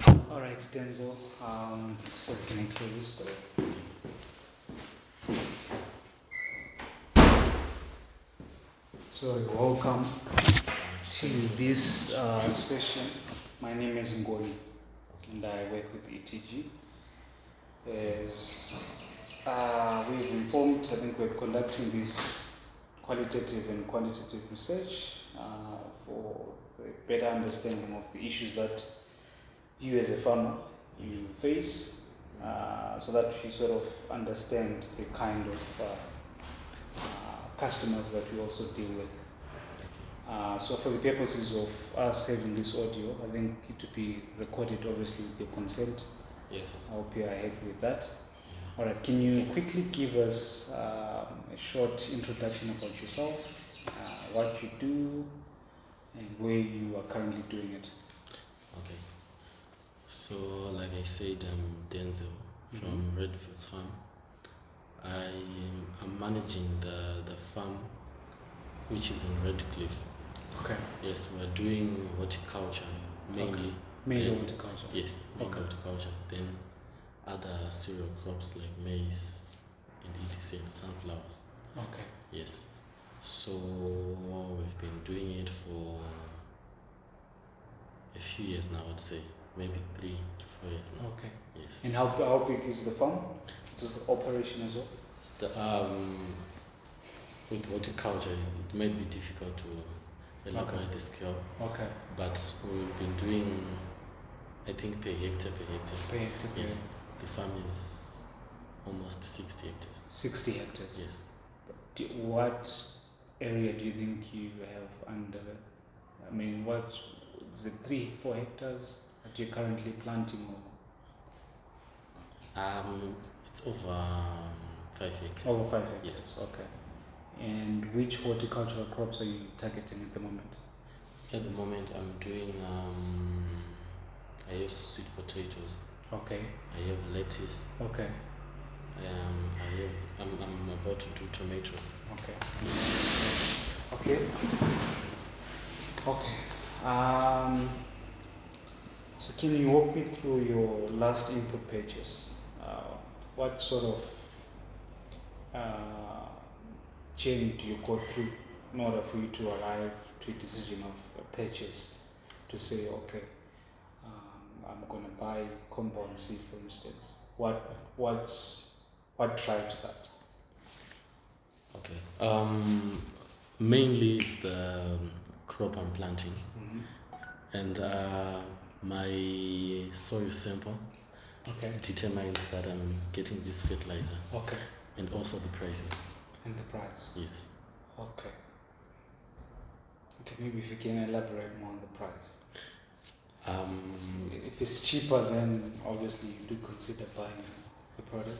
All right, Denzel. So can I close this? So welcome to this session. My name is Ngoni, and I work with ETG. As we've informed, I think we're conducting this qualitative and quantitative research for the better understanding of the issues that you as a farmer you face, so that you sort of understand the kind of customers that we also deal with. So for the purposes of us having this audio, I think it to be recorded obviously with your consent. Yes. I hope you are happy with that. All right, can you quickly give us a short introduction about yourself, what you do, and where you are currently doing it? Okay. So, like I said, I'm Denzel from RedFields farm. I'm managing the farm, which is in Redcliffe. Okay. Yes, we're doing horticulture mainly. Mainly horticulture. Yes, mainly horticulture. Then other cereal crops like maize and etc. and sunflowers. Okay. Yes. So we've been doing it for a few years now, I'd say. Maybe 3 to 4 years now. Okay. Yes. And how big is the farm? It's operation as well? With horticulture, it might be difficult to elaborate the scale. Okay. But we've been doing, I think, per hectare. Per hectare. Yes. The farm is almost 60 hectares. 60 hectares? Yes. What area do you think you have under? I mean, what is it, 3-4 hectares that you're currently planting? It's over 5 hectares. Over 5 hectares. Yes. Okay. And which horticultural crops are you targeting at the moment? At the moment, I'm doing. I have sweet potatoes. Okay. I have lettuce. Okay. I'm about to do tomatoes. Okay. Okay. Okay. So can you walk me through your last input pages? What sort of chain do you go through in order for you to arrive to a decision of a purchase to say, okay, I'm going to buy compound seed, for instance? What drives that? Okay. Mainly it's the crop I'm planting, and my soil sample determines that I'm getting this fertilizer. Okay. And also the pricing. And the price. Yes. Okay. Okay, maybe if you can elaborate more on the price. If it's cheaper, then obviously you do consider buying the product.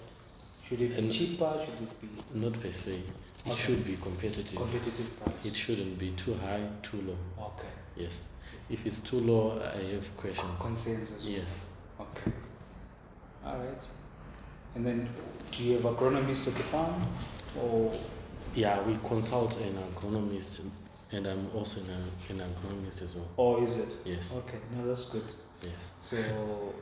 Should it be cheaper? Should it be? Not per se. It should be competitive. Competitive price. It shouldn't be too high, too low. Okay. Yes. If it's too low, I have questions. Concerns as well. Yes. Okay. All right. And then, do you have agronomists at the farm, or? Yeah, we consult an agronomist, and I'm also an agronomist as well. Oh, is it? Yes. Okay. No, that's good. Yes. So,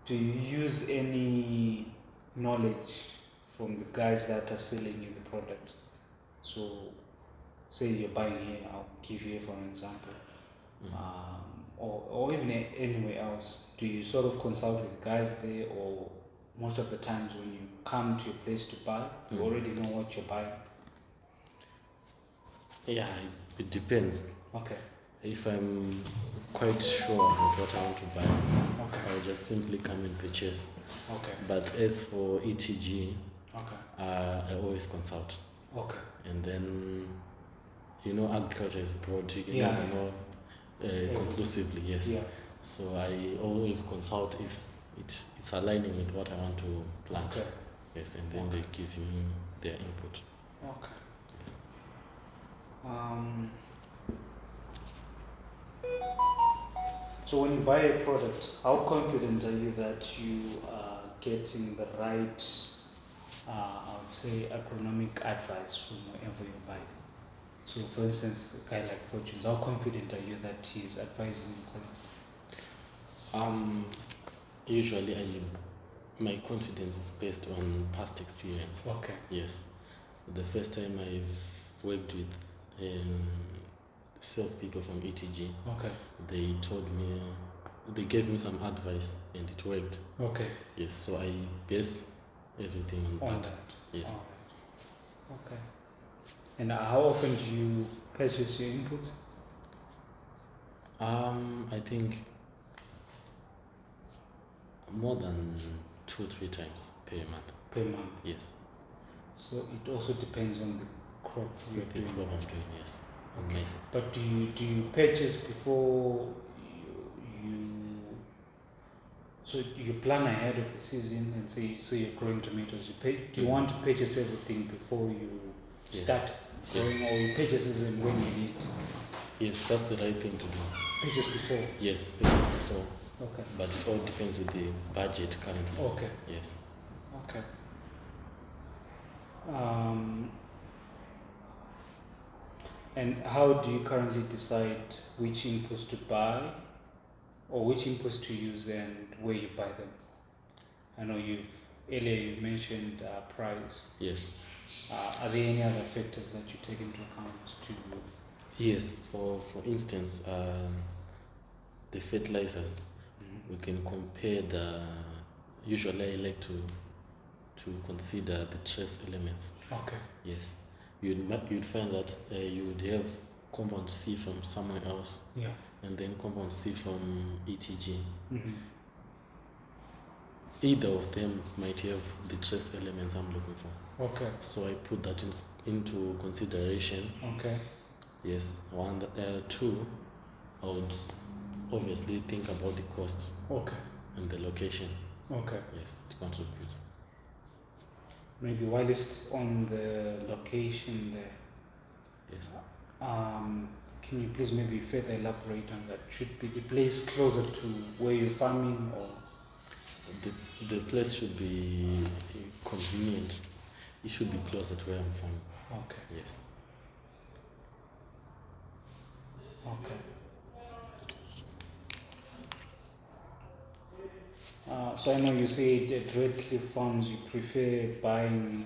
do you use any knowledge from the guys that are selling you the products? So, say you're buying here, I'll give you for an example, or even anywhere else. Do you sort of consult with guys there, or most of the times when you come to a place to buy, you already know what you're buying? Yeah, it depends. Okay. If I'm quite sure about what I want to buy, I'll just simply come and purchase. Okay. But as for ETG, I always consult. Okay. And then, agriculture is broad. You can never know conclusively, yes. Yeah. So I always consult if it's aligning with what I want to plant. Okay. Yes, and then they give me their input. Okay. Yes. So when you buy a product, how confident are you that you are getting the right, I would say, agronomic advice from wherever you buy? So for instance, a guy like Fortunes, how confident are you that he's advising you correctly? Usually my confidence is based on past experience. Okay. Yes. The first time I've worked with salespeople from ETG, Okay. they gave me some advice and it worked. Okay. Yes, so I base everything on that. Yes. All right. Okay. And how often do you purchase your inputs? I think more than 2 or 3 times per month. Per month. Yes. So it also depends on the crop you're The doing. crop I'm doing, yes. Okay. But do you purchase before you so you plan ahead of the season and say so you're growing tomatoes. Do you want to purchase everything before you start growing, or you purchase them when you need? Yes, that's the right thing to do. Purchase before. Yes, purchase before. Okay. But it all depends with the budget currently. Okay. Yes. Okay. And how do you currently decide which inputs to buy or which inputs to use and where you buy them? I know earlier you mentioned price. Yes. Are there any other factors that you take into account to? Yes, for instance, the fertilizers, we can compare usually I like to consider the trace elements. Okay. Yes. You'd find that you'd have compound C from somewhere else. Yeah. And then compound C from ETG. Mm-hmm. Either of them might have the trace elements I'm looking for. Okay. So I put that into consideration. Okay. Yes. One, two, I would obviously think about the cost. Okay. And the location. Okay. Yes, to contribute. Maybe while it's on the location there. Yes. Can you please maybe further elaborate on that? Should be the place closer to where you're farming, or? The place should be convenient. It should be closer to where I'm from. Okay. Yes. Okay. So I know you said at RedFields farms you prefer buying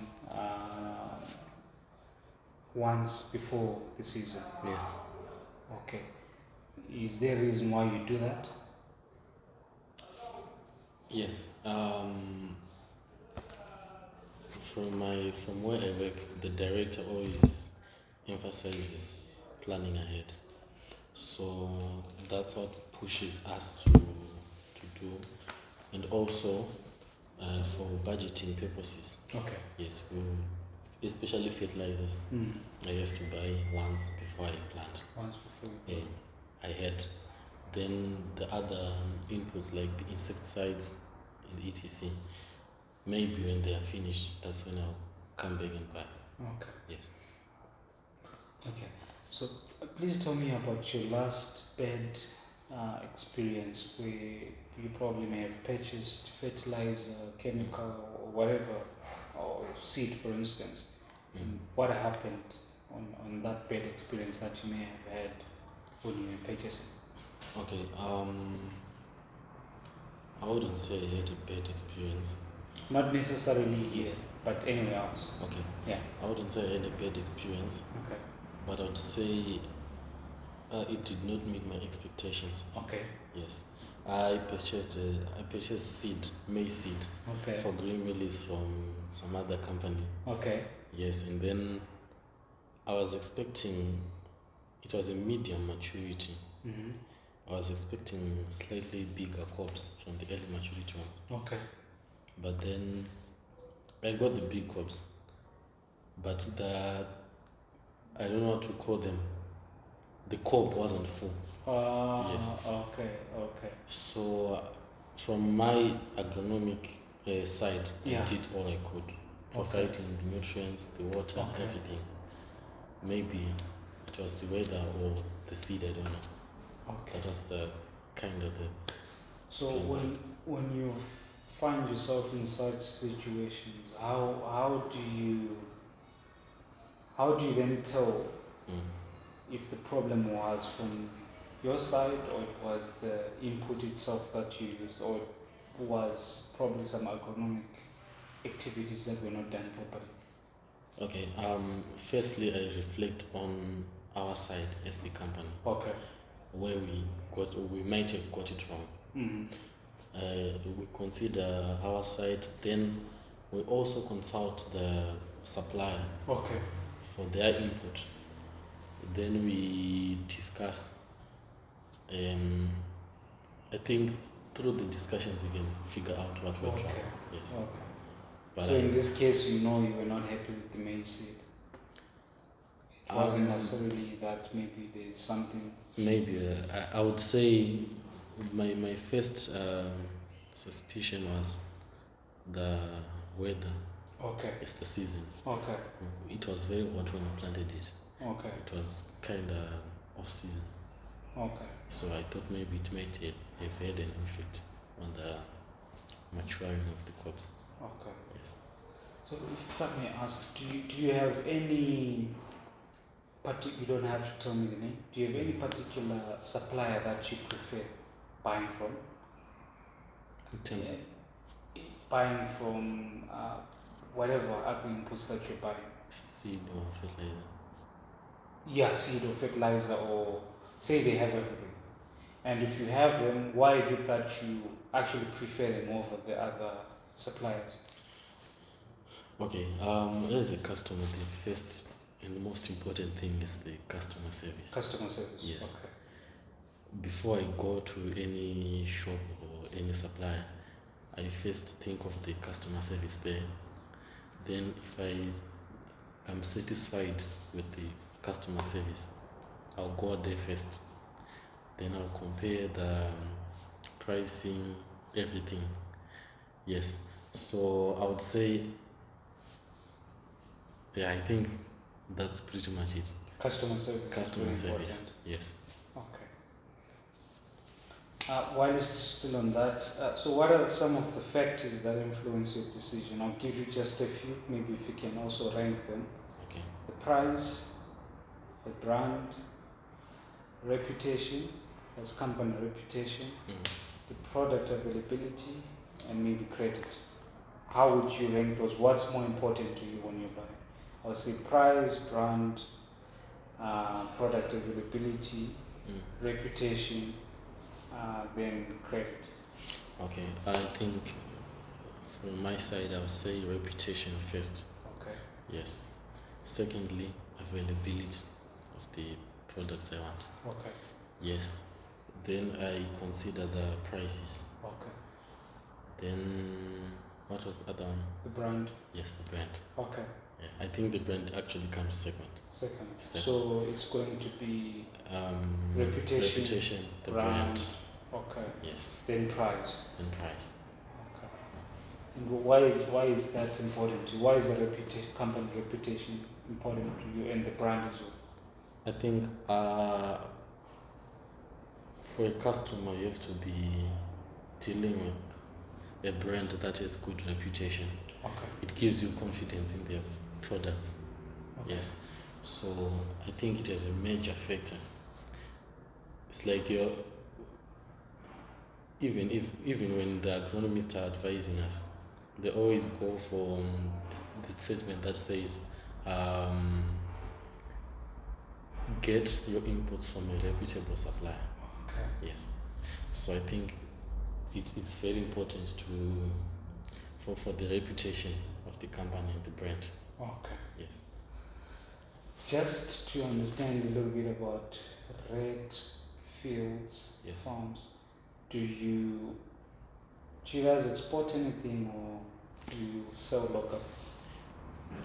once before the season. Yes. Okay. Is there a reason why you do that? Yes. From where I work, the director always emphasizes planning ahead. So that's what pushes us to do, and also for budgeting purposes. Okay. Yes, especially fertilizers. I have to buy once before I plant. Once before you plant. I had. Then the other inputs like the insecticides and etc. Maybe when they are finished, that's when I'll come back and buy. Okay. Yes. Okay. So please tell me about your last bed experience where you probably may have purchased fertilizer, chemical, or whatever, or seed, for instance. And what happened on that bed experience that you may have had when you were purchasing? Okay. I wouldn't say I had a bad experience. Not necessarily here, but anywhere else. Okay. Yeah. I wouldn't say I had a bad experience. Okay. But I would say it did not meet my expectations. Okay. Yes. I purchased seed, maize seed, for green mealies from some other company. Okay. Yes, and then I was expecting it was a medium maturity. Mm-hmm. I was expecting slightly bigger crops from the early maturity ones. Okay. But then I got the big crops, but I don't know what to call them. The cob wasn't full. Yes. Okay. So from my agronomic side, I did all I could, providing the nutrients, the water, everything. Maybe it was the weather or the seed, I don't know. Okay. That was the kind of the. So when you find yourself in such situations, how do you then tell if the problem was from your side, or it was the input itself that you used, or it was probably some agronomic activities that were not done properly? Okay. Firstly, I reflect on our side as the company, Okay. where we might have got it wrong. We consider our side, then we also consult the supplier Okay. for their input. Then we discuss. I think through the discussions we can figure out what went wrong. Okay. Yes. Okay. But So in this case, you know, you were not happy with the maize seed. It wasn't necessarily that maybe there's something. Maybe I would say my first suspicion was the weather. Okay. It's the season. Okay. It was very hot when we planted it. Okay. It was kind of off season. Okay. So I thought maybe it might have had an effect on the maturing of the crops. Okay. Yes. So if I may ask, do you have any you don't have to tell me the name. Do you have any particular supplier that you prefer buying from? Buying from whatever agri inputs that you're buying. Seed or fertilizer. Yeah, seed or fertilizer, or say they have everything. And if you have them, why is it that you actually prefer them over the other suppliers? Okay, as a customer, the first and the most important thing is the customer service. Customer service. Yes. Okay. Before I go to any shop or any supplier, I first think of the customer service there. Then if I am satisfied with the customer service, I'll go there first. Then I'll compare the pricing, everything. Yes. So I would say, yeah, I think that's pretty much it. Customer service. Customer service. Important. Yes. Okay. While it's still on that, so what are some of the factors that influence your decision? I'll give you just a few, maybe if you can also rank them. Okay. The price, the brand, reputation, that's company reputation, the product availability, and maybe credit. How would you rank those? What's more important to you when you buy? I would say price, brand, product availability, reputation, then credit. Okay, I think from my side, I would say reputation first. Okay. Yes. Secondly, availability of the products I want. Okay. Yes. Then I consider the prices. Okay. Then what was the other one? The brand. Yes, the brand. Okay. Yeah, I think the brand actually comes second. Second. So it's going to be reputation, the brand. Okay. Yes. Then price. Then price. Okay. And why is that important to you? Why is the company reputation important to you, and the brand as well? I think for a customer, you have to be dealing with a brand that has good reputation. Okay. It gives you confidence in their products. Okay. Yes. So I think it is a major factor. It's like you're even when the agronomists are advising us, they always go for the statement that says, get your inputs from a reputable supplier. Okay. Yes. So I think it's very important for the reputation of the company and the brand. Okay. Yes. Just to understand a little bit about RedFields farms, do you guys export anything, or do you sell locally?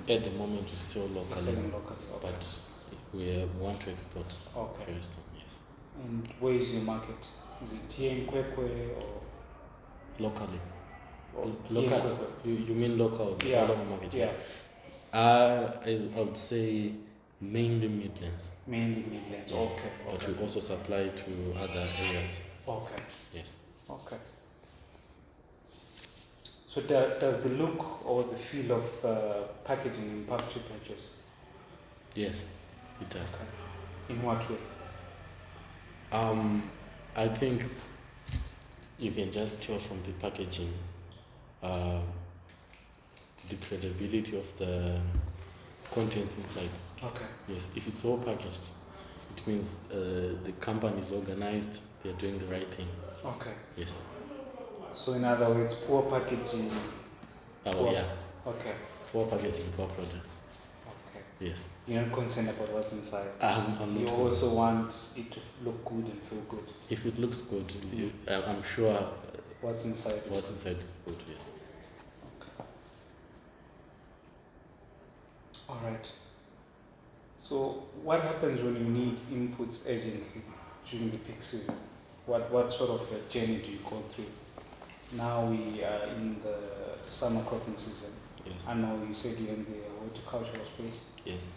At the moment, we sell locally. Selling locally, okay. But we want to export very soon. Yes. And where is your market? Is it here in Kwekwe or locally? Local. You mean local? Yeah. Local market. Yeah. I would say mainly Midlands. Mainly Midlands. Yes. Okay. But we also supply to other areas. Okay. Yes. Okay. So does the look or the feel of packaging impact your purchase? Yes, it does. Okay. In what way? I think you can just tell from the packaging uh, the credibility of the contents inside. Okay. Yes, if it's all packaged, it means the company is organized, they're doing the right thing. Okay. Yes. So in other words, poor packaging. Oh, yeah. Okay. Poor packaging, poor product. Okay. Yes. You're not concerned about what's inside. I'm not. You also want it to look good and feel good. If it looks good, I'm sure What's inside? what's inside is good. Yes. Okay. All right. So what happens when you need inputs urgently during the peak season? What sort of a journey do you go through? Now we are in the summer cropping season. Yes. I know you said you're in the horticultural space. Yes.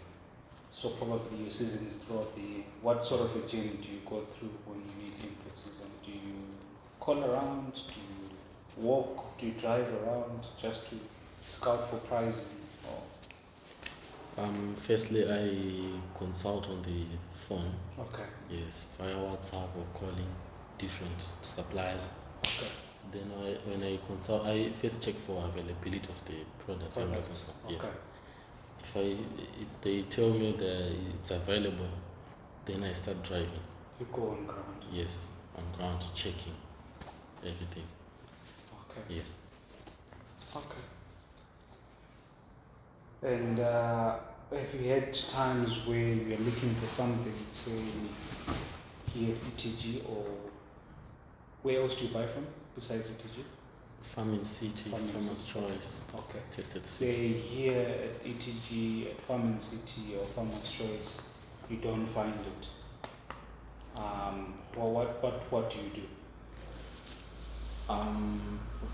So probably your season is throughout the year. What sort of a journey do you go through when you need input season? Do you call around? Do you walk? Do you drive around just to scout for pricing? Or Firstly, I consult on the phone. okay. Yes, via WhatsApp or calling different suppliers. Okay. Then when I consult, I first check for availability of the product I'm looking for. Okay. Yes. If they tell me that it's available, then I start driving. You go on ground. Yes, on ground checking everything. Okay. Yes. Okay. And have you had times where you're looking for something, say here at ETG, or where else do you buy from besides ETG? Farming City, Farming Farmer's City. Choice, Okay. tested Say seeds. here at ETG, at Farming City or Farmer's Choice, you don't find it. Well, what do you do?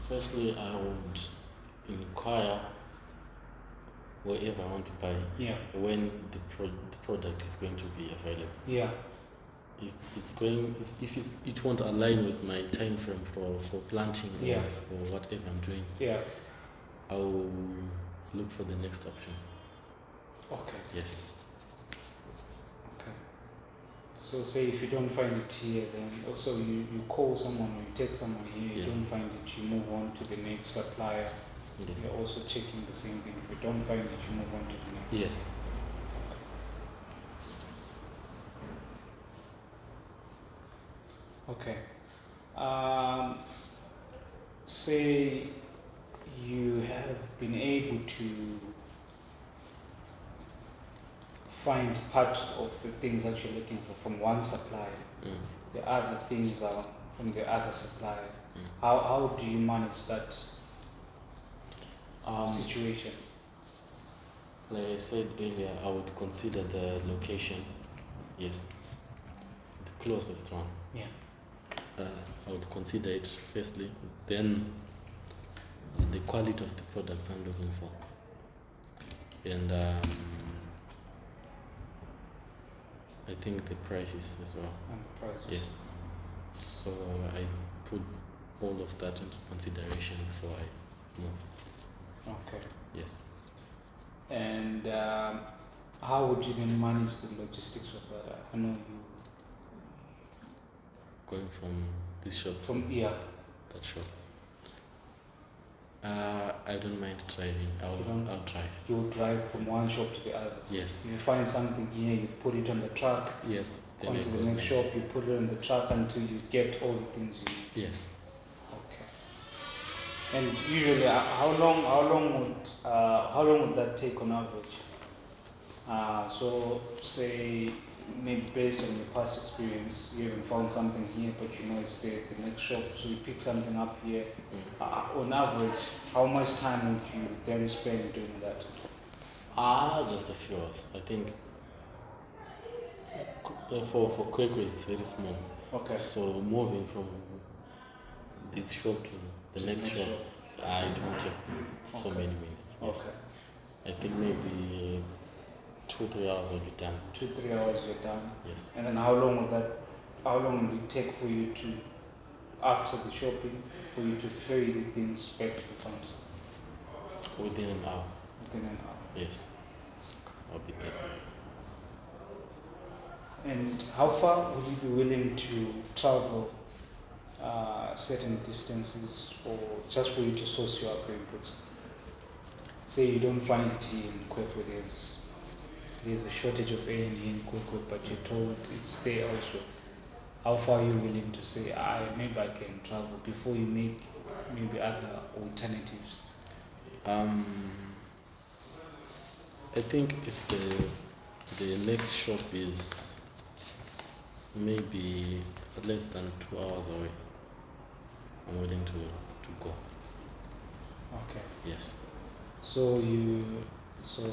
Firstly, I would inquire wherever I want to buy Yeah. when the product is going to be available. Yeah. If it won't align with my time frame for planting Yeah. or whatever I'm doing, Yeah. I'll look for the next option. Okay. Yes. Okay. So say if you don't find it here, then also you call someone or you text someone here, you Yes. don't find it, you move on to the next supplier. Yes. You're also checking the same thing. If you don't find it, you move on to the next. Yes. Okay. Say you have been able to find part of the things that you're looking for from one supplier. The other things are from the other supplier. How do you manage that situation? Like I said earlier, I would consider the location. Yes. The closest one. Yeah. I would consider it firstly, then the quality of the products I'm looking for, and I think the prices as well. And the price. Yes. So I put all of that into consideration before I move. Okay. Yes. And how would you then manage the logistics of that? I know you Going from this shop from to here. that shop. I don't mind driving. I'll drive. You drive from one shop to the other. Yes. If you find something here, you put it on the truck. Yes. Then Onto I the go next shop, you put it on the truck until you get all the things you need. Yes. Okay. And usually, how long would that take on average? So say maybe based on your past experience, you haven't found something here, but you know it's there at the next shop, so you pick something up here. On average, how much time would you then spend doing that? Just a few hours. I think for Kwekwe it's very small. Okay. So moving from this shop to the next shop, it won't take so many minutes. Yes. Okay. I think maybe 2-3 hours will be done. 2-3 hours you're done. Yes. And then how long will it take for you to, after the shopping, for you to ferry the things back to the farms? Within an hour. Within an hour. Yes. I'll be there. And how far would you be willing to travel certain distances for just for you to source your agri inputs? Say you don't find it here in Kwekwe, there's a shortage of A&E in Kwekwe, but you're told it's there also. How far are you willing to say, maybe I can travel before you make maybe other alternatives? I think if the next shop is maybe less than 2 hours away, I'm willing to go. Okay. Yes. So so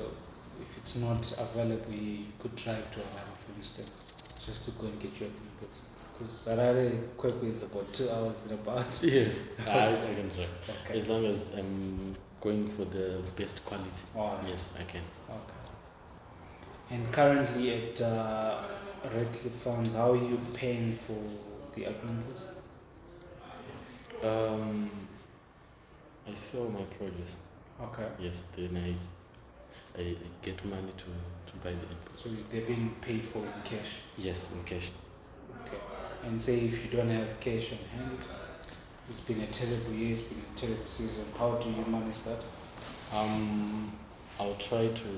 if it's not available, you could drive to Harare, for instance, just to go and get your inputs. Because Harare Kwekwe is about 2 hours thereabout. Yes, I can drive. Okay. As long as I'm going for the best quality. All right. Yes, I can. Okay. And currently at RedFields, how are you paying for the admin inputs? I sell my produce. Okay. Yes, then I get money to buy the inputs. So they're being paid for in cash? Yes, in cash. Okay. And say if you don't have cash on hand, it's been a terrible year, it's been a terrible season, how do you manage that? I'll try to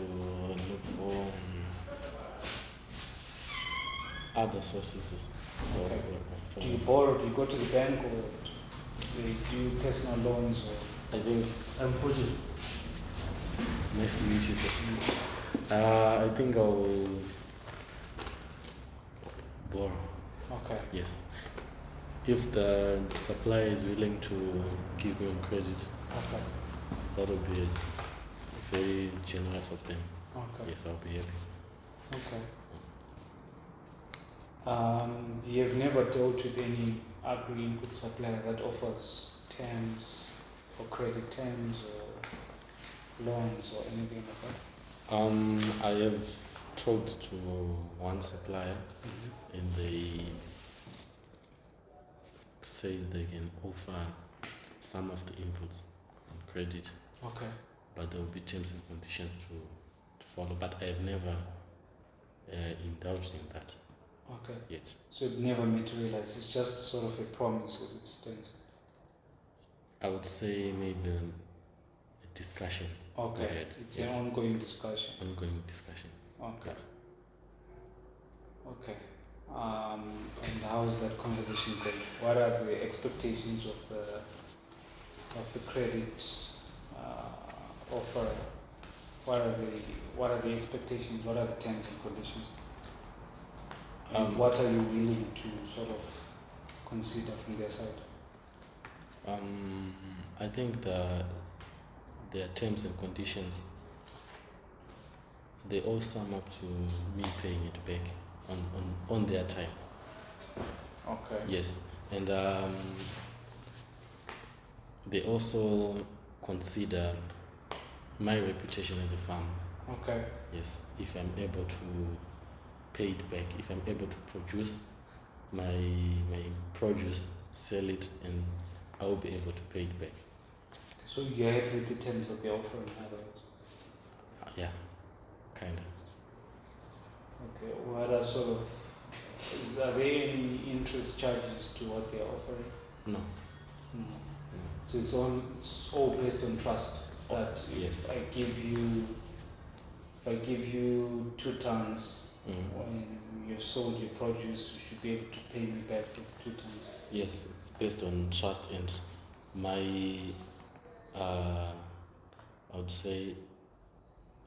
look for other sources. Okay. Of Do you borrow? Do you go to the bank, or do you do personal loans? Or I think I'm Fujit. Nice to meet you, sir. I think I'll borrow. Okay. Yes. If the supplier is willing to give me on credit, Okay. that would be very generous of them. Okay. Yes, I'll be happy. Okay. You've never dealt with any agri input supplier that offers terms or credit terms or loans or anything like that? I have talked to one supplier, Mm-hmm. and they say they can offer some of the inputs on credit, Okay. but there will be terms and conditions to follow. But I have never indulged in that Okay. yet. So it never materialized. It's just sort of a promise as it stands. I would say maybe a discussion. Okay. It's yes. an ongoing discussion. Ongoing discussion. Okay. Yes. Okay. And how is that conversation going? What are the expectations of the credit offer? What are the expectations? What are the terms and conditions? And what are you willing to sort of consider from their side? I think their terms and conditions, they all sum up to me paying it back on their time. Okay. Yes, and they also consider my reputation as a farmer. Okay. Yes, if I'm able to pay it back, if I'm able to produce my produce, sell it, and I will be able to pay it back. So you're happy with the terms that they offer, in other words? Yeah, kind of. Okay. What are are there any interest charges to what they're offering? No. No. So it's all based on trust. That yes. if I give you 2 tons, when you've sold your produce, you should be able to pay me back for 2 tons. Yes, it's based on trust, and my I would say,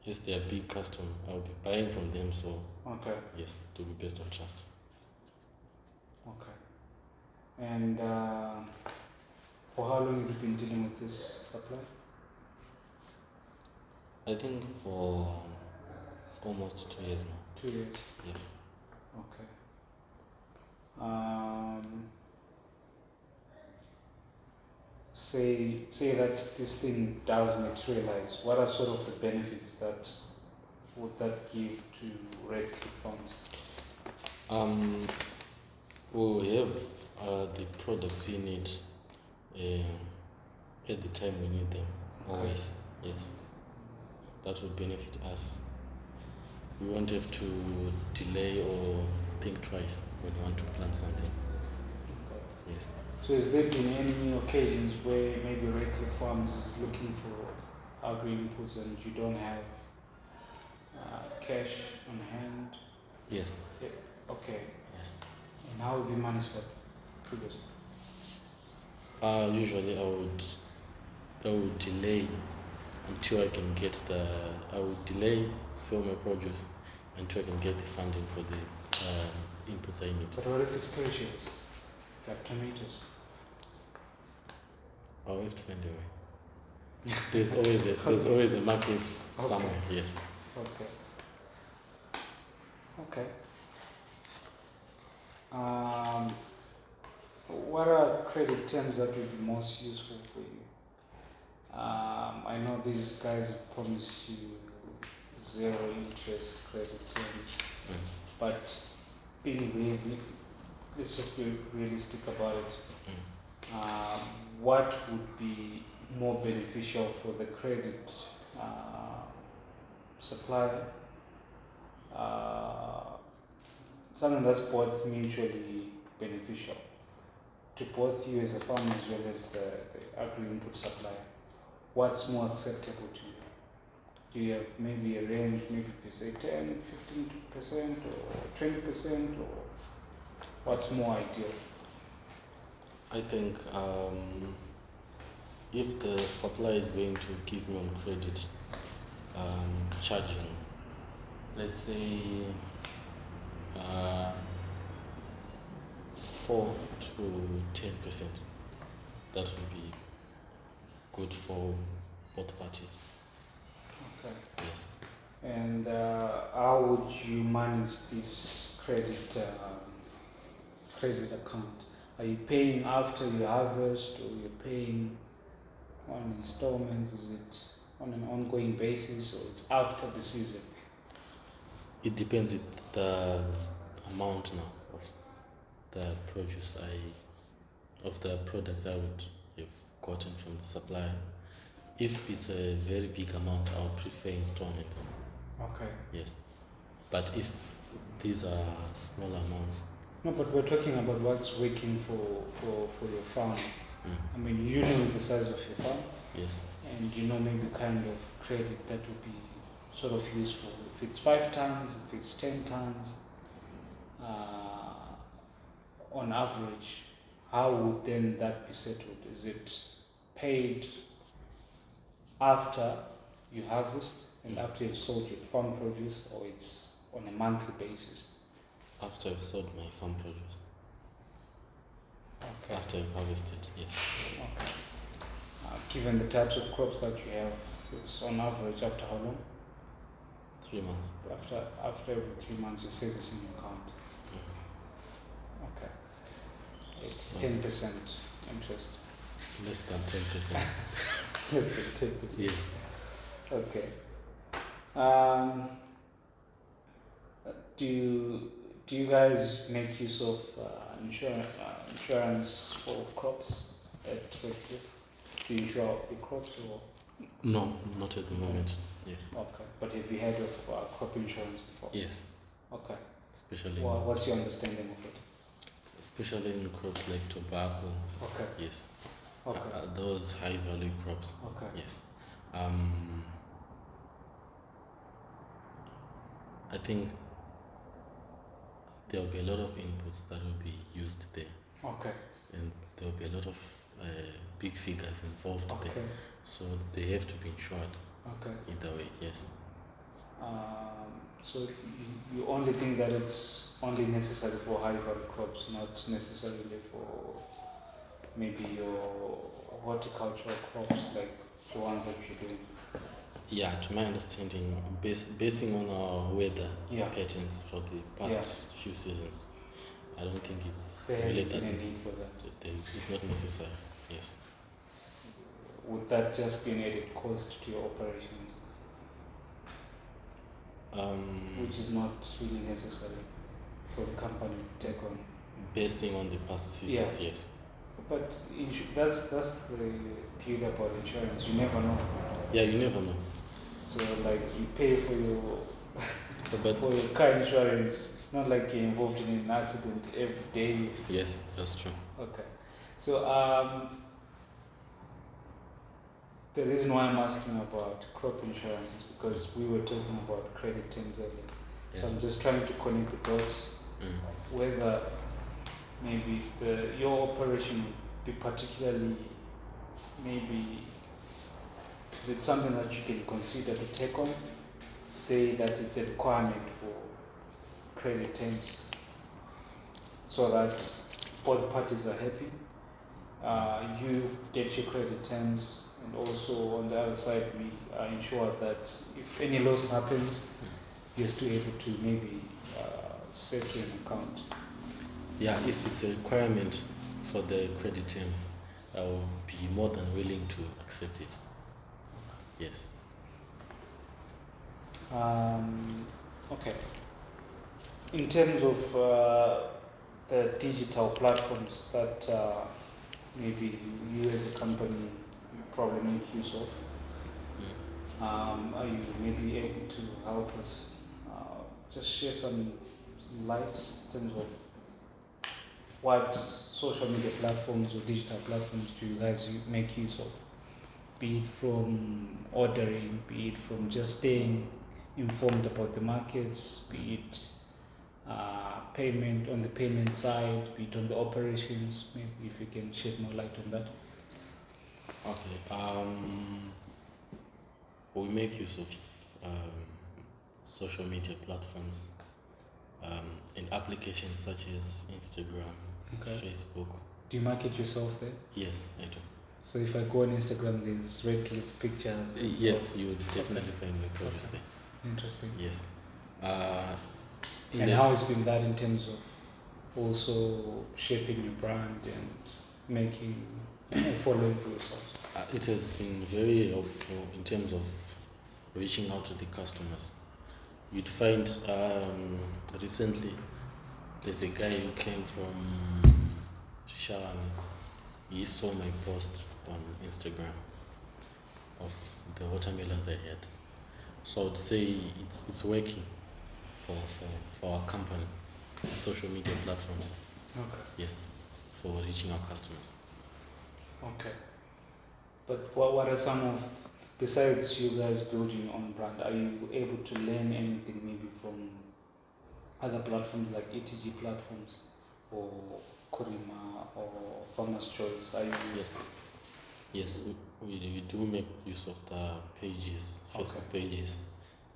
yes, they are big customer. I'll be buying from them, so Okay. yes, to be based on trust. Okay. And for how long have you been dealing with this supply? I think for it's almost 2 years now. 2 years. Yes. Okay. Say that this thing does materialize. What are sort of the benefits that would that give to RedFields? We have the products we need at the time we need them. Okay. Always. Yes. That would benefit us. We won't have to delay or think twice when you want to plant something. Okay. Yes. So has there been any occasions where maybe RedFields Farms is looking for agri inputs and you don't have cash on hand? Yes. Yeah. Okay. Yes. And how have you managed that previously? Usually I would delay until I can get I would delay sell my produce until I can get the funding for the inputs I need. But what if it's perishables, like tomatoes? I'll have to find a way. There's always a market somewhere. Yes. Okay. Okay. What are credit terms that would be most useful for you? I know these guys promise you zero interest credit terms, but being really, let's just be realistic about it. What would be more beneficial for the credit supplier? Something that's both mutually beneficial to both you as a farmer as well as the agri-input supplier. What's more acceptable to you? Do you have maybe a range, maybe if you say 10, 15% or 20%, or what's more ideal? I think if the supplier is going to give me on credit, charging, let's say 4 to 10%, that would be good for both parties. Okay. Yes. And how would you manage this credit account? Are you paying after you harvest, or you're paying on installments? Is it on an ongoing basis, or it's after the season? It depends with the amount now of the of the product I would have gotten from the supplier. If it's a very big amount, I would prefer installments. Okay. Yes. But if these are small amounts. No, but we're talking about what's working for your farm. I mean, you know the size of your farm. Yes. And you know maybe kind of credit that would be sort of useful. If it's 5 tons, if it's 10 tons, on average, how would then that be settled? Is it paid after you harvest and after you've sold your farm produce, or it's on a monthly basis? After I've sold my farm produce. Okay. After I've harvested, yes. Okay. Given the types of crops that you have, it's on average after how long? 3 months. After every 3 months, you save this in your account. Okay. It's 10% interest. Less than 10%. Less than 10%. Yes. Okay. Do you guys make use of insurance for crops at RedFields? Do you insure your crops or? No, not at the moment. Yes. Okay. But have you heard of crop insurance before? Yes. Okay. Especially. What's your understanding of it? Especially in crops like tobacco. Okay. Yes. Okay. Those high value crops. Okay. Yes. I think there will be a lot of inputs that will be used there. Okay. And there will be a lot of big figures involved Okay. there. So they have to be insured. Okay. Either way, yes. So you only think that it's only necessary for high value crops, not necessarily for maybe your horticultural crops like the ones that you're doing? Yeah, to my understanding, basing on our weather patterns for the past few seasons, I don't think it's really that a need for that. It's not necessary. Yes. Would that just be an added cost to your operations? Which is not really necessary for the company to take on. Basing on the past seasons, yes. But that's the beauty about insurance. You never know. Yeah, you never know. So like you pay for your But for your car insurance, it's not like you're involved in an accident every day. yes, that's true. Okay. So the reason why I'm asking about crop insurance is because we were talking about credit terms earlier. Yes. So I'm just trying to connect the dots, whether maybe your operation would be particularly, maybe, is it something that you can consider to take on? Say that it's a requirement for credit terms so that both parties are happy. You get your credit terms, and also on the other side, we ensure that if any loss happens, you're still able to maybe set to an account. Yeah, if it's a requirement for the credit terms, I will be more than willing to accept it. Yes. Okay. In terms of the digital platforms that maybe you as a company you probably make use of, are you maybe able to help us just share some light in terms of what social media platforms or digital platforms do you guys make use of? Be it from ordering, be it from just staying informed about the markets, be it payment on the payment side, be it on the operations. Maybe if you can shed more light on that. Okay. We make use of social media platforms and applications such as Instagram, Facebook. Do you market yourself there? Yes, I do. So if I go on Instagram, there's RedFields pictures. Yes, you would definitely find my produce there. Interesting. Yes. And how has been that in terms of also shaping your brand and making a following for yourself? It has been very helpful in terms of reaching out to the customers. You'd find recently there's a guy who came from Shawani. He saw my post on Instagram of the watermelons I had. So I would say it's working for our company, social media platforms. Okay. Yes, for reaching our customers. Okay. But what are some of, besides you guys building your own brand, are you able to learn anything maybe from other platforms like ETG platforms or Kurima or Farmer's Choice? Are you? Yes. Yes, we do make use of the pages, Facebook pages.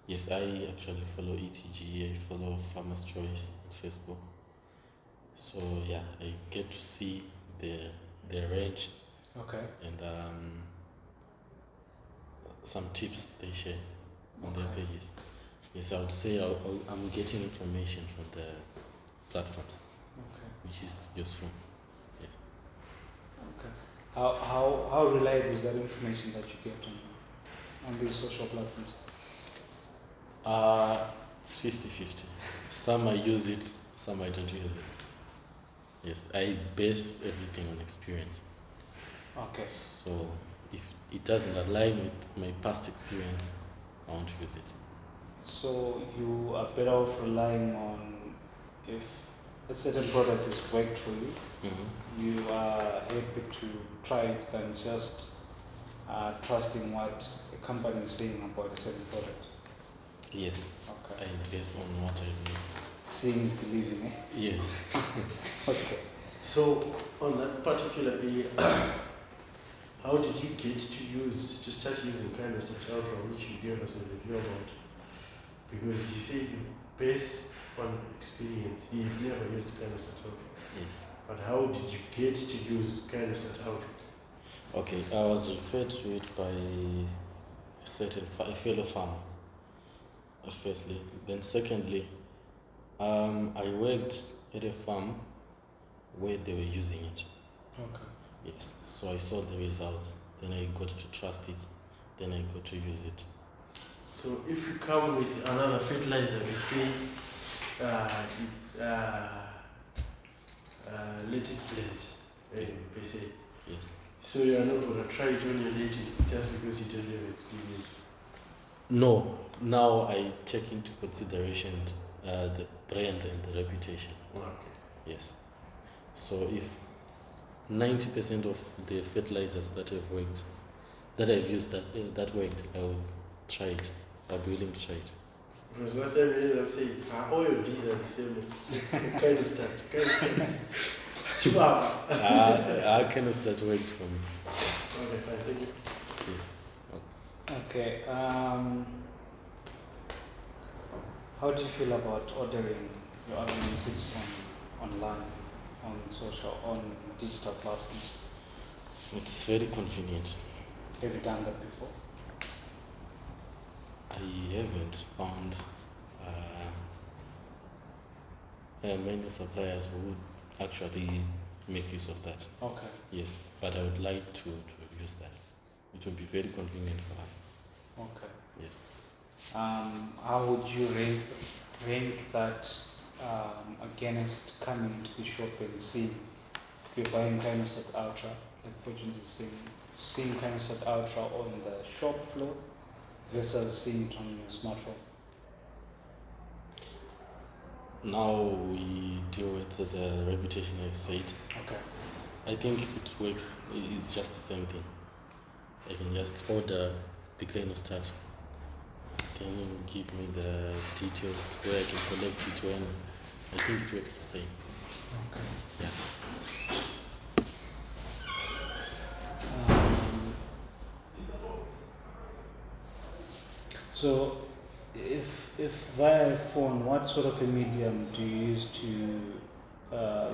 Yes, I actually follow ETG, I follow Farmer's Choice on Facebook. So yeah, I get to see their range. Okay. And some tips they share on their pages. Yes, I would say I'm getting information from the platforms, which is useful. Yes. Okay. How reliable is that information that you get on these social platforms? It's 50-50. Some I use it, some I don't use it. Yes, I base everything on experience. Okay. So if it doesn't align with my past experience, I won't use it. So you are better off relying on, if a certain product is worked for you, you are happy to try it than just trusting what a company is saying about a certain product. Yes. Okay. I base on what I've used. Seeing is believing, eh? Yes. Okay. So on that particular area, how did you get to start using kind of the ultra which you gave us a review about? Because you say you base on experience. You had never used kind of the ultra. Yes. But how did you get to use kind of the ultra? Okay, I was referred to it by a certain fellow farmer, firstly. Then secondly, I worked at a farm where they were using it. Okay. Yes, so I saw the results. Then I got to trust it. Then I got to use it. So if you come with another fertilizer, we say it's lettuce blend, per se. Yes. So you are not going to try it on your lettuce just because you don't have experience. No, now I take into consideration the brand and the reputation. Okay. Yes. So if 90% of the fertilizers that I've used that worked, I will try it. I'll be willing to try it. Because last time you ended up saying, all your D's are the same. It's kind of start. Chihuahua. I kind of start worked for me. Okay, fine. Thank you. Yes. Okay. How do you feel about ordering your own goods online, on digital platforms? It's very convenient. Have you done that before? I haven't found many suppliers who would actually make use of that. Okay. Yes, but I would like to use that. It would be very convenient for us. Okay. Yes. How would you rank that against coming into the shop and seeing, if you're buying kind of set ultra, like Fortunes is seeing kind of set ultra on the shop floor versus seeing it on your smartphone? Now we deal with the reputation I've said. Okay. I think it works. It's just the same thing. I can just order the kind of stuff. Then you give me the details where I can collect it when. I think it works the same. Okay. Yeah. So, if via phone, what sort of a medium do you use to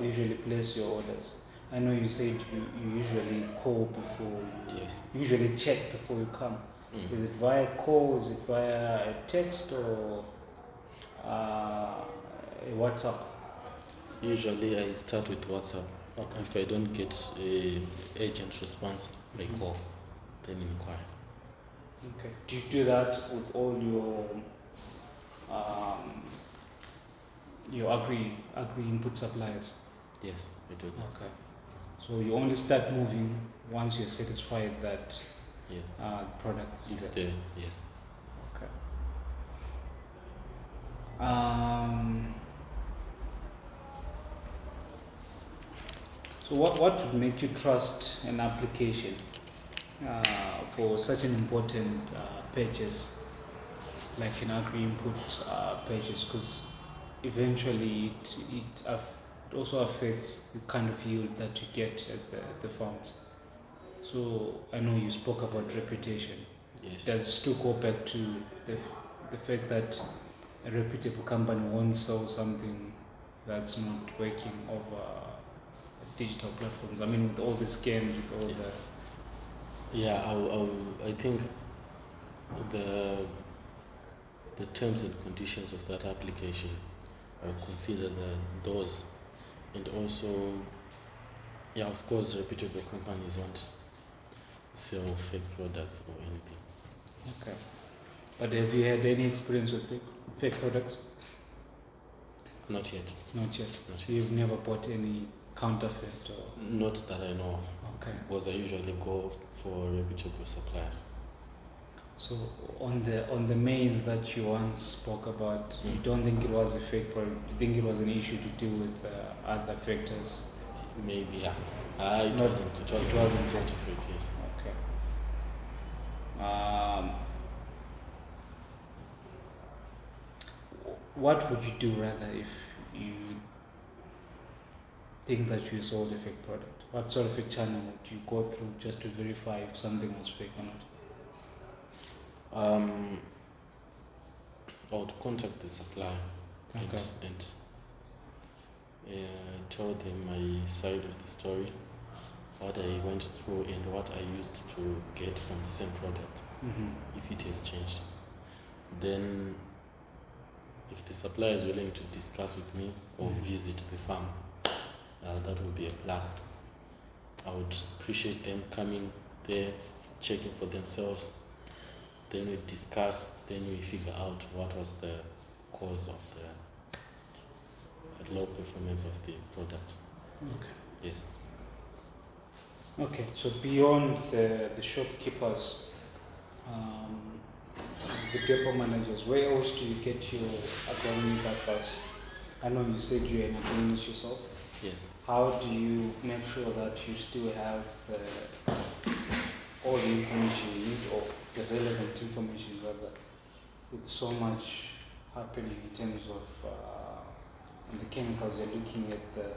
usually place your orders? I know you said you usually call before, Yes. you usually check before you come. Mm. Is it via call? Is it via a text or a WhatsApp? Usually I start with WhatsApp. Okay. If I don't get a urgent response, I call, then inquire. Okay. Do you do that with all your agri input suppliers? Yes, I do that. Okay. So you only start moving once you're satisfied that Yes. the product is It's there. there. Yes. Okay. So what would make you trust an application for such an important purchase, like an agri input purchase? Because eventually it also affects the kind of yield that you get at the farms. So I know you spoke about reputation. Yes. Does it still go back to the fact that a reputable company won't sell something that's not working over digital platforms? I mean, with all the scams, with all the Yeah, I think the terms and conditions of that application, I'll consider those, and also, yeah, of course, reputable companies won't sell fake products or anything. okay. But have you had any experience with fake products? Not yet. Not yet. Not yet. You've never bought any counterfeit or Not that I know of. okay. Because I usually go for reputable suppliers. So on the maize that you once spoke about, you don't think it was a fake product? You think it was an issue to deal with other factors? Maybe, yeah. It Not- wasn't. It wasn't wasn't counterfeit. Yes. Okay. What would you do rather if you think that you sold a fake product? What sort of a channel would you go through just to verify if something was fake or not? I would contact the supplier Okay. and tell them my side of the story, what I went through and what I used to get from the same product, if it has changed. Then, if the supplier is willing to discuss with me or visit the farm, that would be a plus. I would appreciate them coming there, checking for themselves. Then we discuss, then we figure out what was the cause of the low performance of the product. Okay. Yes. Okay. So beyond the shopkeepers, the depot managers, where else do you get your agronomic advice? I know you said you're an agronomist yourself. Yes. How do you make sure that you still have all the information you need, or the relevant information rather, with so much happening in terms of the chemicals? You're looking at the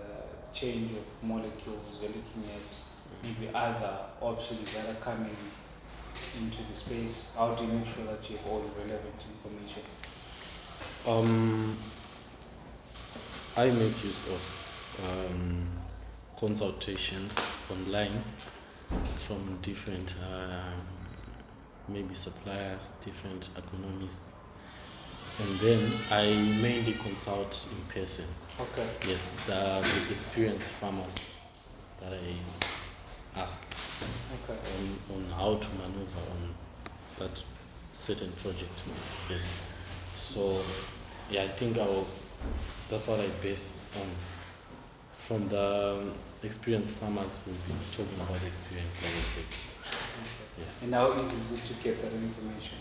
change of molecules, you're looking at maybe other options that are coming into the space. How do you make sure that you have all the relevant information? I make use of consultations online from different maybe suppliers, different agronomists, and then I mainly consult in person. Okay. Yes, the experienced farmers that I ask Okay. on how to maneuver on that certain project. Yes. So yeah, I think that's what I base on. From the experienced farmers who've been talking about experience, like I said. Okay. Yes. And how easy is it to get that information?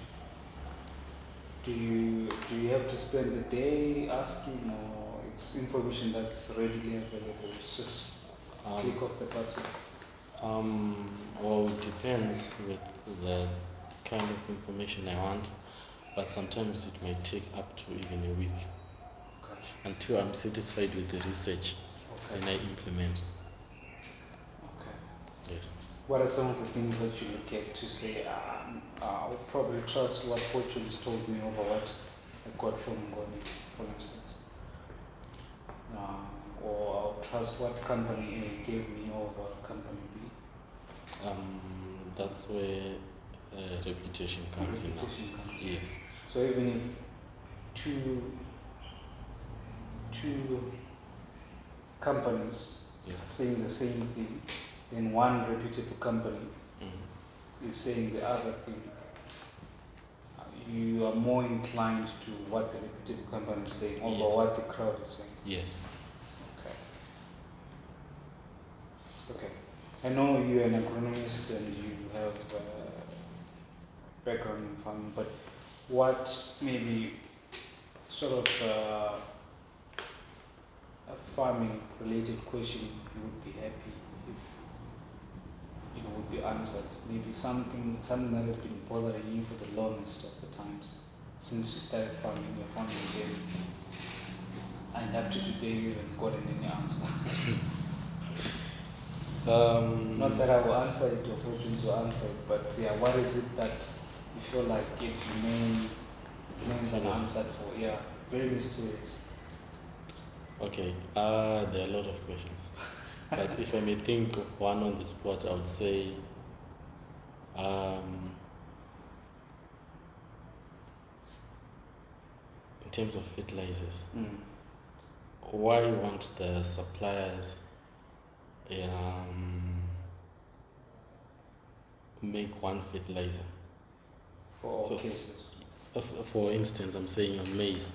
Do you have to spend the day asking, or it's information that's readily available? It's just click off the button. Well, it depends with the kind of information I want, but sometimes it might take up to even a week Okay. until I'm satisfied with the research and I implement. Okay. Yes. What are some of the things that you look at to say, I'll probably trust what Fortune's told me over what I got from Ngoni, for instance? Or I'll trust what company A gave me over company B? That's where reputation comes in now. Reputation comes in. Yes. So even if two companies Yes. saying the same thing, then one reputable company is saying the other thing, you are more inclined to what the reputable company is saying over Yes. what the crowd is saying. Yes. Okay. Okay. I know you're an agronomist and you have background in farming, but what maybe sort of a farming related question you would be happy if it would be answered? Maybe something that has been bothering you for the longest of the times since you started farming your farming journey, and up to today you haven't gotten any answer. Not that I will answer it or Fortunes will answer it, but yeah, what is it that you feel like it remains unanswered for? Yeah, very mysterious. Okay. There are a lot of questions, but if I may think of one on the spot, I would say, in terms of fertilizers, why won't the suppliers make one fertilizer? For all cases. For instance, I'm saying on maize.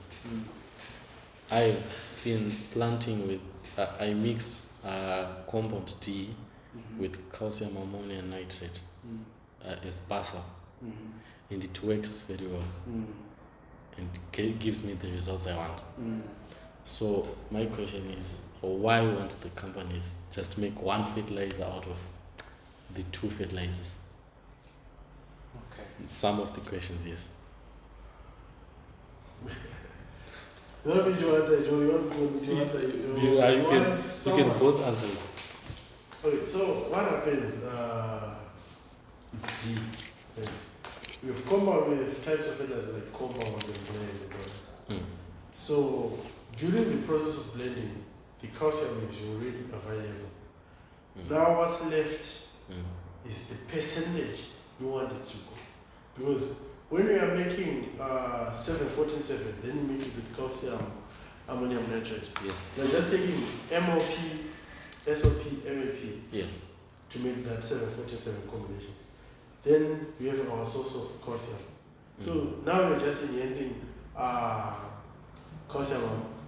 I've seen planting with, I mix compound D with calcium ammonium nitrate as basa, and it works very well and gives me the results I want. So my question is, why won't the companies just make one fertilizer out of the two fertilizers? Okay. Some of the questions, yes. You want me to answer it, or you want me to answer it? Or You can someone? both answer it. Okay, so what happens D, right? We have compound, we have types of fertilizers like compound and blend and all that. So during the process of blending, the calcium is already available. Now what's left is the percentage you want it to go. Because when we are making 7-14-7, then you mix it with calcium ammonium nitrate. Yes. We're just taking MOP, SOP, MAP. Yes. To make that 7-14-7 combination. Then we have our source of calcium. So now we're just enhancing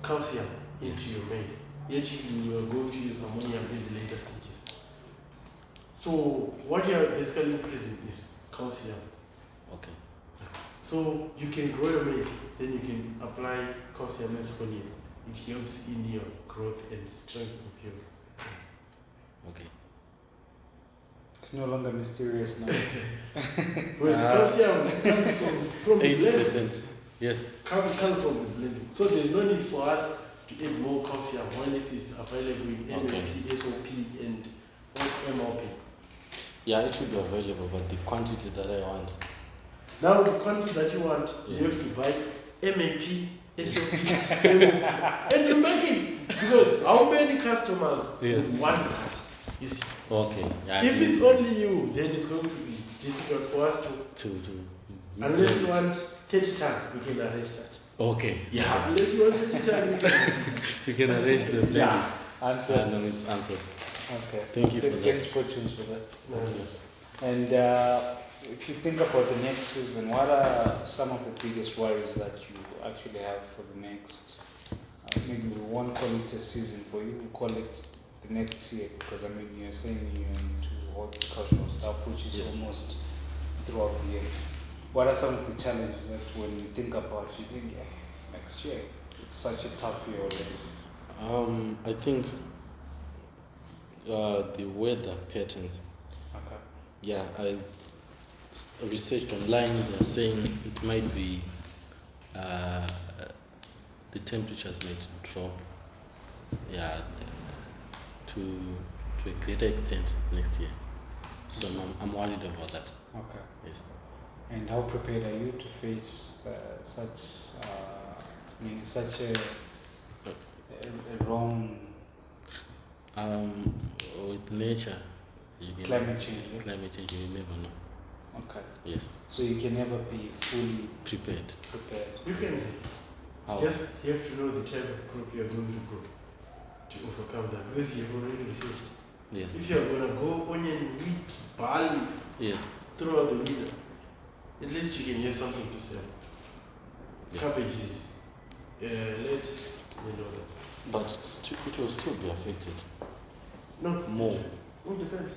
calcium into your maize. Yet you are going to use ammonium in the later stages. So what you are basically increasing is calcium. Okay. So you can grow your maize, then you can apply calcium mescaline. It helps in your growth and strength of your. Okay. It's no longer mysterious now. Because calcium comes from the 80%. Yes. comes from the blending. So there's no need for us to add more calcium unless it's available in Okay. MLP, SOP, and MLP. Yeah, it should be available, but the quantity that I want. Now the quantity that you want, Yes. you have to buy MAP, SOP, MOP. And you make it. Because how many customers would want that? You see. Okay. Yeah, If it's only you, then it's going to be difficult for us to. Unless you want 30 ton, we can arrange that. Okay. Yeah, unless you want 30 ton, we can. You can arrange the blending. Yeah. Answer. No, it's answered. Okay. Thank you for Thanks that. for choosing for that. No, And if you think about the next season, what are some of the biggest worries that you actually have for the next? Maybe we won't call it a season for you. We call it the next year because I mean you're saying you're into horticultural stuff, which is Yes. almost throughout the year. What are some of the challenges that when you think about, you think next year it's such a tough year already? I think the weather patterns. Okay. Yeah, I've researched online. They're saying it might be the temperatures might drop. Yeah, to a greater extent next year. So I'm worried about that. Okay. Yes. And how prepared are you to face such, such a wrong With nature, you can climate change? Yeah? Climate change, you never know. Okay. Yes. So you can never be fully Prepared. You can How? just you have to know the type of crop you're going to grow to overcome that because you've already researched. Yes. If you're gonna go onion, wheat, barley Yes. throughout the winter, at least you can have something to sell. Yeah. Cabbages, lettuce, and all that. But it will still be affected. No, More. It depends.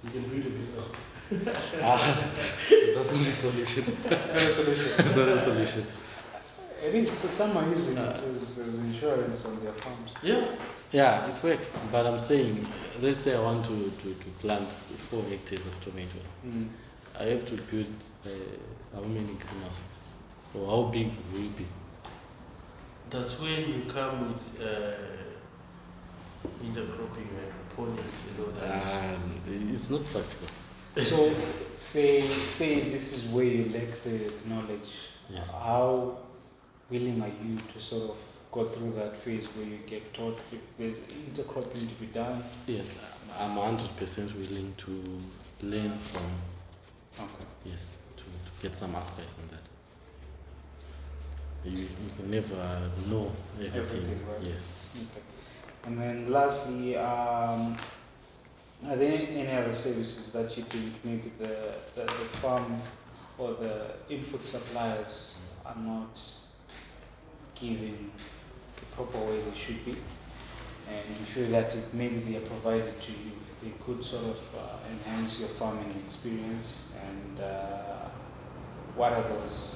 You can build a greenhouse. That's not a solution. It's not a solution. It's not a solution. It is. Some are using it as insurance on their farms. Yeah. Yeah, it works. But I'm saying, let's say I want to plant 4 hectares of tomatoes. Mm. I have to build how many greenhouses? Or how big will it be? That's when you come with intercropping hydroponics and all that. It's not practical. So say this is where you lack the knowledge. Yes. How willing are you to sort of go through that phase where you get taught if there's intercropping to be done? Yes, I'm 100% willing to learn from. Okay. Yes, to get some advice on that. You can never know everything. Right? Yes. Okay. And then lastly, are there any other services that you think maybe the farm or the input suppliers are not giving the proper way they should be? And you feel that if maybe they are provided to you, they could sort of enhance your farming experience. And what are those?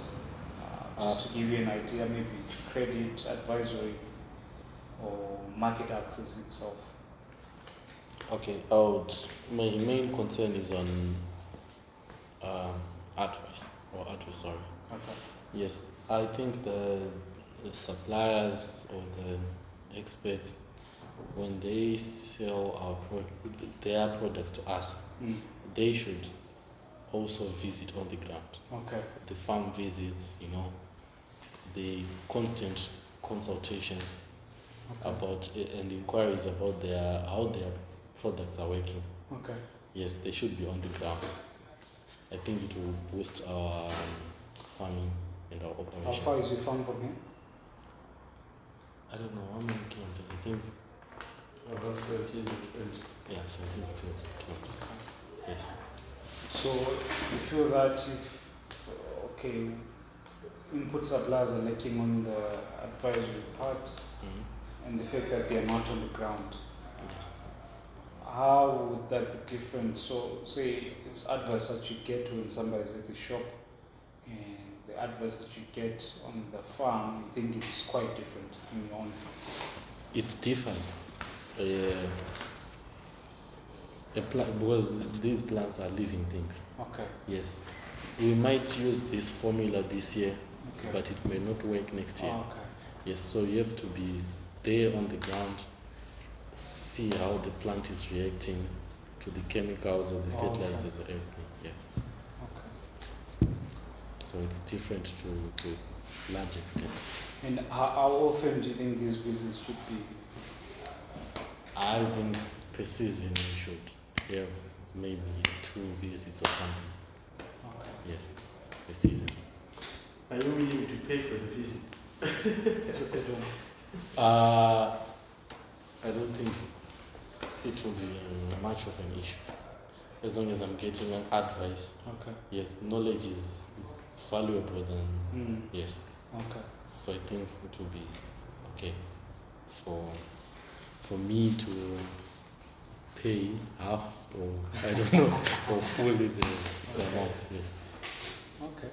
Just to give you an idea, maybe credit, advisory, or market access itself. Okay, my main concern is on advice. Sorry. Okay. Yes, I think the suppliers or the experts, when they sell their products to us, they should also visit on the ground. Okay. The farm visits, the constant consultations about and inquiries about how their products are working. Okay. Yes, they should be on the ground. I think it will boost our farming and our operations. How far is your farm from here? I don't know how many kilometers. I think About 17 to 20. yeah, 17 to 20 kilometers. Yes. So you feel that if input suppliers are lacking on the advisory part and the fact that they are not on the ground, Yes. how would that be different? So say it's advice that you get when somebody's at the shop and the advice that you get on the farm, you think it's quite different in your own farm? It differs. Because these plants are living things. Okay. Yes. We might use this formula this year, Okay. but it may not work next year. Okay. Yes, so you have to be there on the ground, see how the plant is reacting to the chemicals or the Okay. fertilizers or everything. Yes. Okay. So it's different to a large extent. And how often do you think these visits should be? I think per season we should have maybe 2 visits or something. Okay. Yes, per season. Are you willing to pay for the visit? That's a good one. I don't think it will be much of an issue as long as I'm getting an advice. Okay. Yes, knowledge is valuable than yes. Okay. So I think it will be okay for me to pay half or I don't know or fully the amount. Yes. Okay.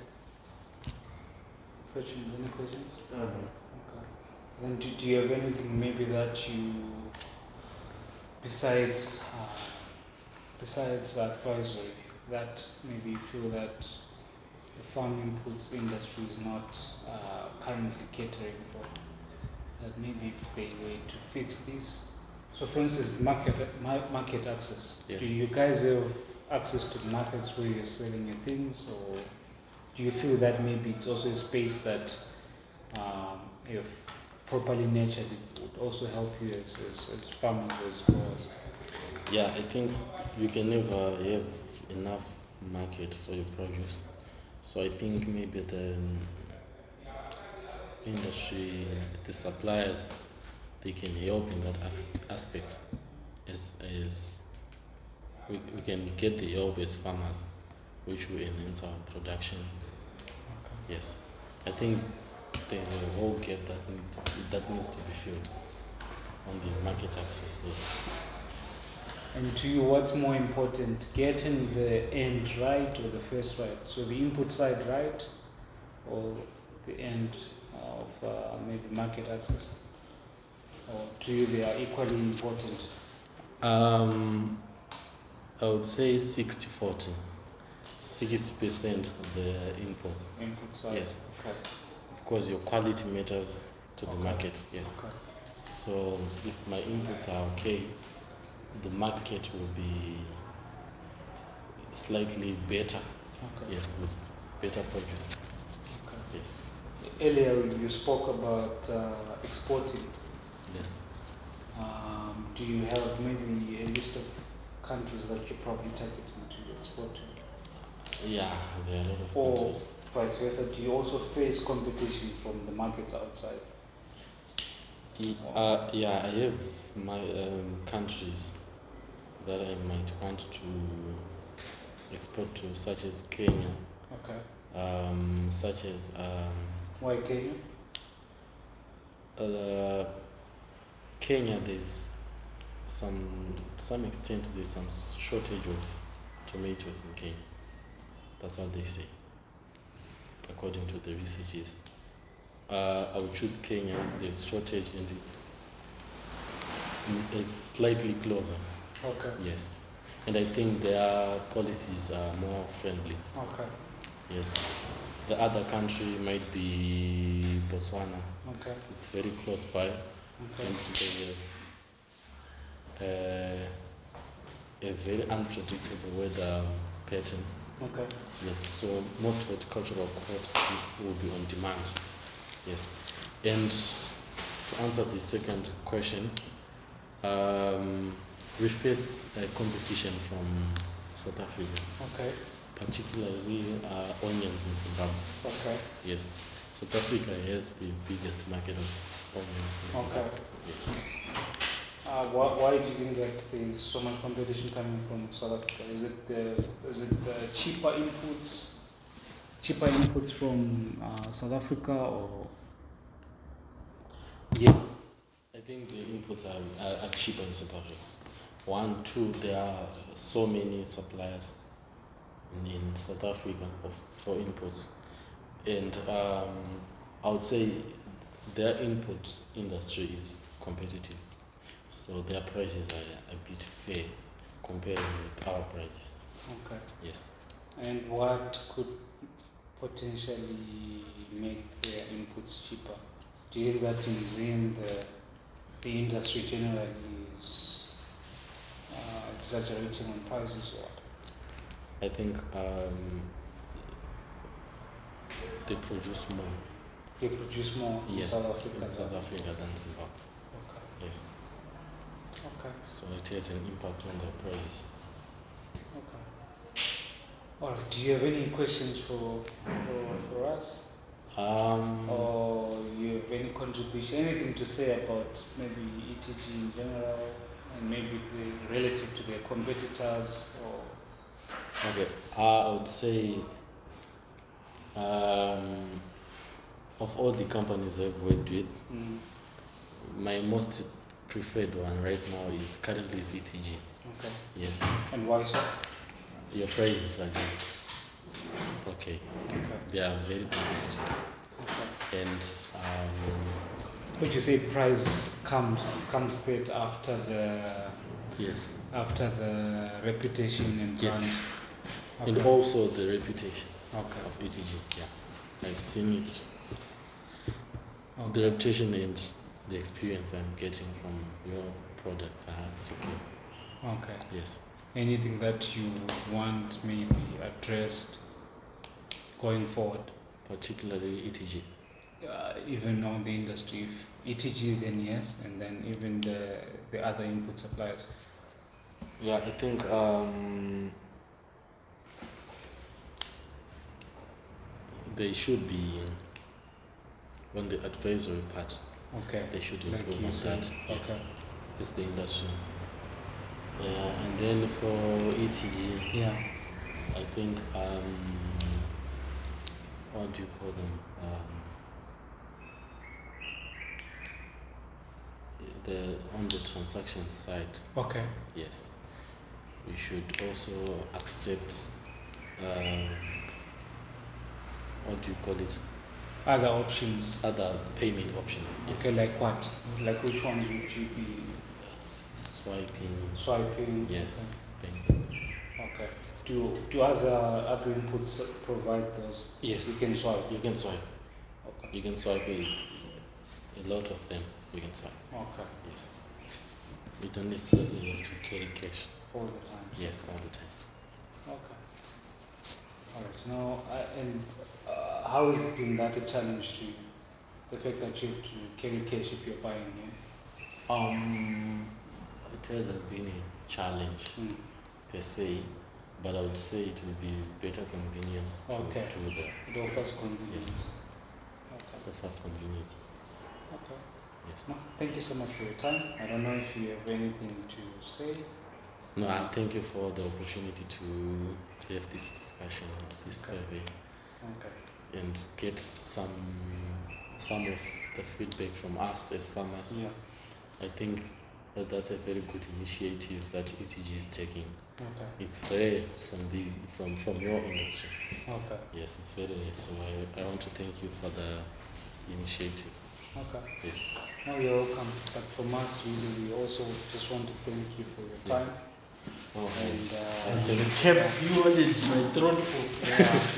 Questions? Any questions? Okay. Then do you have anything maybe that you, besides advisory, that maybe you feel that the farm inputs industry is not currently catering for? That maybe if they were to fix this. So for instance, market access. Yes. Do you guys have access to the markets where you're selling your things, or do you feel that maybe it's also a space that if properly nurtured, it would also help you as farmers, as growers? Yeah, I think you can never have enough market for your produce. So I think maybe the industry, the suppliers, they can help in that aspect. As we can get the help as farmers, which will enhance our production. Okay. Yes, I think there's a whole gap that needs to be filled on the market access. Yes. And to you, what's more important, getting the end right or the first right? So the input side right, or the end of maybe market access? Or to you, they are equally important? I would say 60-40. 60% the inputs. Input side. Yes. Okay. Because your quality matters to the Okay. market. Yes. Okay. So if my inputs are okay, the market will be slightly better. Okay. Yes, with better produce. Okay. Yes. Earlier you spoke about exporting. Yes. Do you have maybe a list of countries that you're probably targeting to export to? Yeah, there are a lot of Or countries. vice versa, do you also face competition from the markets outside? Yeah, I have my countries that I might want to export to, such as Kenya, Okay. such as Why Kenya? Kenya. There's some extent there's some shortage of tomatoes in Kenya. That's what they say, according to the researches. I would choose Kenya. There's shortage and it's slightly closer. Okay. Yes, and I think their policies are more friendly. Okay. Yes, the other country might be Botswana. Okay. It's very close by, Okay. and they have a very unpredictable weather pattern. Okay. Yes, so most horticultural crops will be on demand. Yes, and to answer the second question, we face competition from South Africa, Okay. particularly onions in Zimbabwe. Okay. Yes, South Africa has the biggest market of onions in Zimbabwe. Okay. Yes. Why do you think that there is so much competition coming from South Africa? Is it the cheaper inputs from South Africa, or? Yes, I think the inputs are cheaper in South Africa. 1, 2, there are so many suppliers in South Africa for inputs, And I would say their input industry is competitive, so their prices are a bit fair comparing with our prices. Okay. Yes. And what could potentially make their inputs cheaper? Do you think that in Zim the industry generally is exaggerating on prices or what? I think they produce more. They produce more in Yes, South Africa. in South Africa than Zimbabwe. Okay. Yes. Okay. So it has an impact on the prices. Okay. All right. Do you have any questions for us? Or you have any contribution, anything to say about maybe ETG in general, and maybe relative to their competitors, or Okay, I would say of all the companies I've worked with, my most preferred one right now is currently is ETG. Okay. Yes. And why so? Your prices are just okay. Okay. They are very competitive. Okay. And would you say price comes third after the yes, after the reputation and brand? yes, Okay. and also the reputation of ETG. Yeah, I've seen it. Okay. The reputation and the experience I'm getting from your products, it's okay. Okay. Yes. Anything that you want maybe addressed going forward? Particularly ETG. Even on the industry, if ETG, then yes, and then even the other input suppliers. Yeah, I think they should be on the advisory part. Okay. They should Like improve you on said. that. Okay. Yes. It's the industry. And then for ETG, Yeah. I think what do you call them? On the transaction side. Okay. Yes. We should also accept what do you call it? Other options. Other payment options. Yes. Okay, like what? Like which ones would you be? Swiping. Yes. Okay. Okay. Do other inputs provide those? Yes. You can swipe. You can swipe. Okay. You can swipe it. A lot of them you can swipe. Okay. Yes. You don't necessarily have to carry cash. All the time. Yes, all the time. Okay. All right. Now, how has it been that a challenge to you? The fact that you have to carry cash if you're buying here? It hasn't been a challenge per se, but I would say it will be better convenience to It offers convenience. Yes. Okay. The first convenience. Okay. Yes. No, thank you so much for your time. I don't know if you have anything to say. No, I thank you for the opportunity to have this discussion, this survey, and get some of the feedback from us as farmers. Yeah. I think that's a very good initiative that ETG is taking. Okay. It's rare from your industry. Okay. Yes, it's very rare. So I want to thank you for the initiative. Okay. Yes. No, you're welcome. But from us, really, we also just want to thank you for your time. Oh, and you kept you wanted my throat for.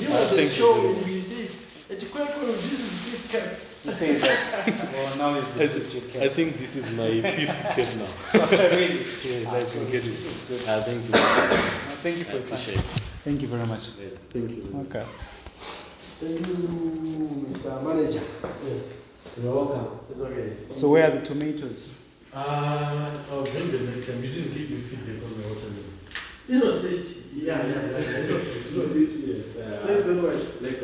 Yeah. You were the show when we said at Kwekwe this is seed caps. You say that. Well, now it's the seed cap. I think this is my fifth cap now. Really? Yeah, I can get it. Thank you. Thank you for your time. Thank you very much. Thank you. Okay. Thank you, Mr. Manager. Yes. You're welcome. It's okay. So where are the tomatoes? I'll bring them next time. You didn't give me feedback on the watermelon. It was tasty. Yeah. It was yes. Thanks so much. Thanks.